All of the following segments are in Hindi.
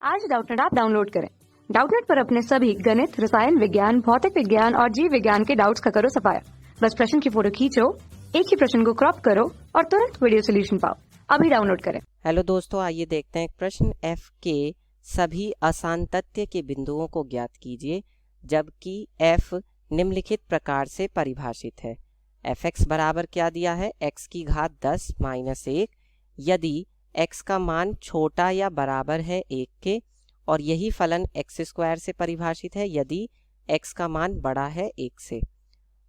आज डाउटनेट ऐप डाउनलोड करें। डाउटनेट पर अपने सभी गणित, रसायन विज्ञान, भौतिक विज्ञान और जीव विज्ञान के डाउट्स का करो सफाया। बस प्रश्न की फोटो खींचो, एक ही प्रश्न को क्रॉप करो और तुरंत वीडियो सोल्यूशन पाओ। अभी डाउनलोड करें। हेलो दोस्तों, आइए देखते हैं एक प्रश्न। f के सभी असांतत्य के बिंदुओं को ज्ञात कीजिए जबकि f निम्नलिखित प्रकार से परिभाषित है। fx बराबर क्या दिया है, x की घात 10 माइनस 1 यदि x का मान छोटा या बराबर है 1 के, और यही फलन x स्क्वायर से परिभाषित है यदि x का मान बड़ा है 1 से।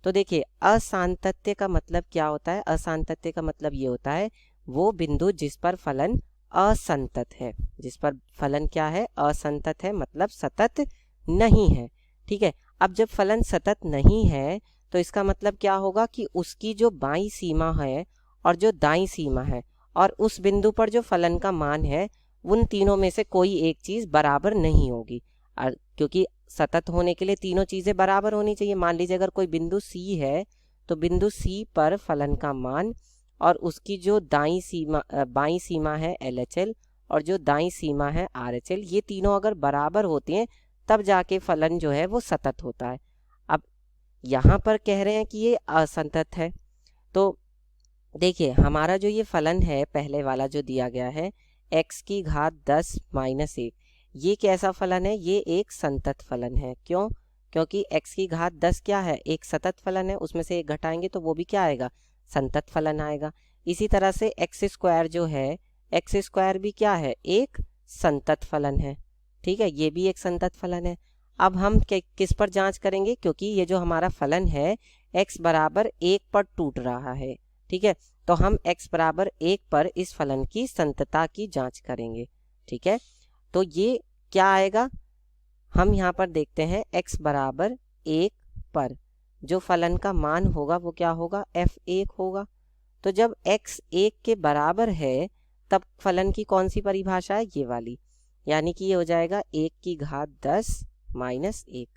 तो देखिए, असांतत्य का मतलब क्या होता है। असांतत्य का मतलब ये होता है वो बिंदु जिस पर फलन असंतत है, जिस पर फलन क्या है, असंतत है, मतलब सतत नहीं है। ठीक है, अब जब फलन सतत नहीं है तो इसका मतलब क्या होगा कि उसकी जो बाईं सीमा है और जो दाईं सीमा है और उस बिंदु पर जो फलन का मान है, उन तीनों में से कोई एक चीज बराबर नहीं होगी। और क्योंकि सतत होने के लिए तीनों चीजें बराबर होनी चाहिए। मान लीजिए अगर कोई बिंदु C है तो बिंदु C पर फलन का मान और उसकी जो बाईं सीमा है LHL और जो दाईं सीमा है RHL, ये तीनों अगर बराबर होते हैं तब जाके फलन जो है वो सतत होता है। अब यहाँ पर कह रहे हैं कि ये असंतत है, तो देखिए हमारा जो ये फलन है पहले वाला जो दिया गया है x की घात 10 माइनस 1, ये कैसा फलन है, ये एक संतत फलन है। क्यों? क्योंकि x की घात 10 क्या है, एक सतत फलन है, उसमें से एक घटाएंगे तो वो भी क्या आएगा, संतत फलन आएगा। इसी तरह से x स्क्वायर जो है, x स्क्वायर भी क्या है, एक संतत फलन है। ठीक है, ये भी एक संतत फलन है। अब हम किस पर जांच करेंगे, क्योंकि ये जो हमारा फलन है x बराबर 1 पर टूट रहा है। ठीक है, तो हम x बराबर 1 पर इस फलन की संतता की जांच करेंगे। ठीक है, तो ये क्या आएगा, हम यहाँ पर देखते हैं x बराबर 1 पर जो फलन का मान होगा वो क्या होगा, f1 होगा। तो जब x 1 के बराबर है तब फलन की कौन सी परिभाषा है, ये वाली, यानी कि ये हो जाएगा 1 की घात 10 माइनस 1,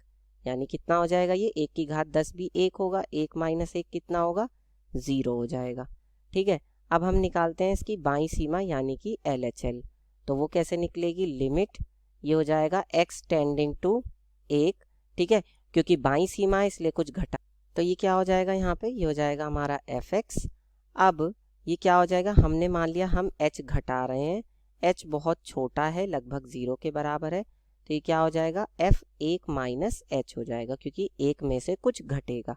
यानी कितना हो जाएगा, ये 1 की घात 10 भी 1 होगा, 1 माइनस 1 कितना होगा, 0 हो जाएगा। ठीक है, अब हम निकालते हैं इसकी बाईं सीमा यानी कि LHL। तो वो कैसे निकलेगी, लिमिट, ये हो जाएगा x टेंडिंग टू 1। ठीक है, क्योंकि बाईं सीमा है इसलिए कुछ घटा, तो ये क्या हो जाएगा, यहाँ पे ये हो जाएगा हमारा fx। अब ये क्या हो जाएगा, हमने मान लिया हम h घटा रहे हैं, h बहुत छोटा है, लगभग 0 के बराबर है, तो ये क्या हो जाएगा, f1 माइनस h हो जाएगा, क्योंकि 1 में से कुछ घटेगा।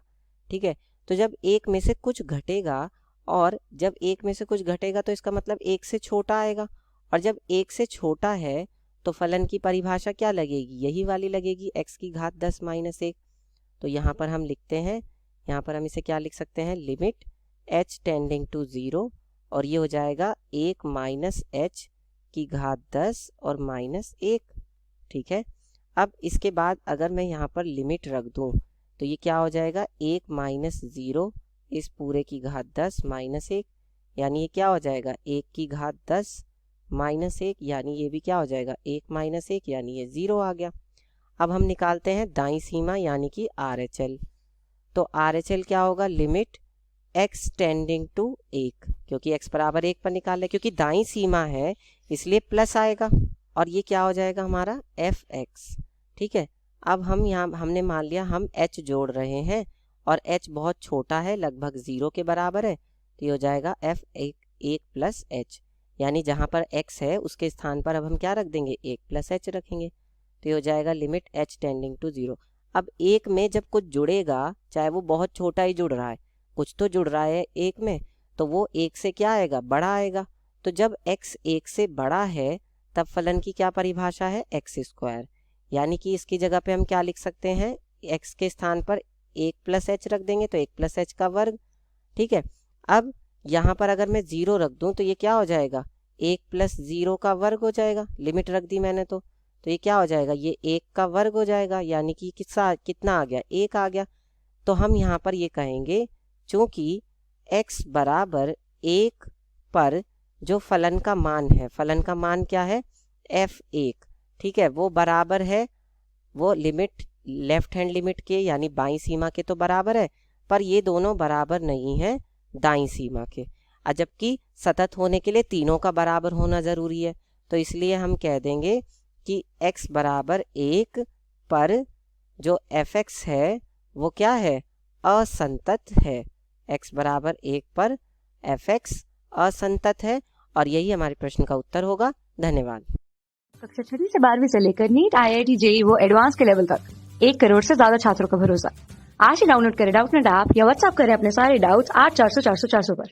ठीक है, तो जब 1 में से कुछ घटेगा, और जब 1 में से कुछ घटेगा तो इसका मतलब 1 से छोटा आएगा, और जब 1 से छोटा है तो फलन की परिभाषा क्या लगेगी, यही वाली लगेगी, x की घात 10 माइनस 1। तो यहाँ पर हम लिखते हैं, यहाँ पर हम इसे क्या लिख सकते हैं, लिमिट h टेंडिंग टू 0, और ये हो जाएगा 1 माइनस h की घात 10 और माइनस 1। ठीक है, अब इसके बाद अगर मैं यहाँ पर लिमिट रख दूँ तो ये क्या हो जाएगा, 1 माइनस 0 इस पूरे की घात 10 माइनस 1, यानी ये क्या हो जाएगा, 1 की घात 10 माइनस 1, यानी ये भी क्या हो जाएगा, 1 माइनस 1, यानी ये 0 आ गया। अब हम निकालते हैं दाईं सीमा यानी कि RHL। तो RHL क्या होगा, लिमिट x टेंडिंग टू 1, क्योंकि x बराबर 1 पर निकाल ले, क्योंकि दाईं सीमा है इसलिए प्लस आएगा, और ये क्या हो जाएगा हमारा fx। ठीक है, अब हम यहाँ हमने मान लिया हम h जोड़ रहे हैं और h बहुत छोटा है, लगभग 0 के बराबर है, तो ये हो जाएगा f1 प्लस h, यानी जहाँ पर x है उसके स्थान पर अब हम क्या रख देंगे, 1 प्लस h रखेंगे, तो ये हो जाएगा लिमिट h टेंडिंग टू 0। अब 1 में जब कुछ जुड़ेगा, चाहे वो बहुत छोटा ही जुड़ रहा है, कुछ तो जुड़ रहा है 1 में, तो वो 1 से क्या आएगा, बड़ा आएगा। तो जब x 1 से बड़ा है तब फलन की क्या परिभाषा है, x स्क्वायर, यानी कि इसकी जगह पे हम क्या लिख सकते हैं, x के स्थान पर 1 प्लस h रख देंगे तो 1 प्लस h का वर्ग। ठीक है, अब यहाँ पर अगर मैं 0 रख दूँ तो ये क्या हो जाएगा, 1 प्लस 0 का वर्ग हो जाएगा, लिमिट रख दी मैंने तो ये क्या हो जाएगा, ये 1 का वर्ग हो जाएगा, यानी कि कितना आ गया, 1 आ गया। तो हम यहाँ पर ये कहेंगे चूंकि x बराबर 1 पर जो फलन का मान है, फलन का मान क्या है, f1, ठीक है, वो बराबर है, वो लिमिट लेफ्ट हैंड लिमिट के यानी बाईं सीमा के तो बराबर है, पर ये दोनों बराबर नहीं है दाईं सीमा के, जबकि सतत होने के लिए तीनों का बराबर होना ज़रूरी है। तो इसलिए हम कह देंगे कि x बराबर 1 पर जो fx है वो क्या है, असंतत है। x बराबर 1 पर fx असंतत है और यही हमारे प्रश्न का उत्तर होगा। धन्यवाद। कक्षा 6वीं से 12वीं से लेकर नीट, IIT, जेईई वो एडवांस के लेवल तक 1 करोड़ से ज्यादा छात्रों का भरोसा। आज ही डाउनलोड करें डाउटनेट ऐप या व्हाट्सएप करें अपने सारे डाउट्स 8400 400 400 पर।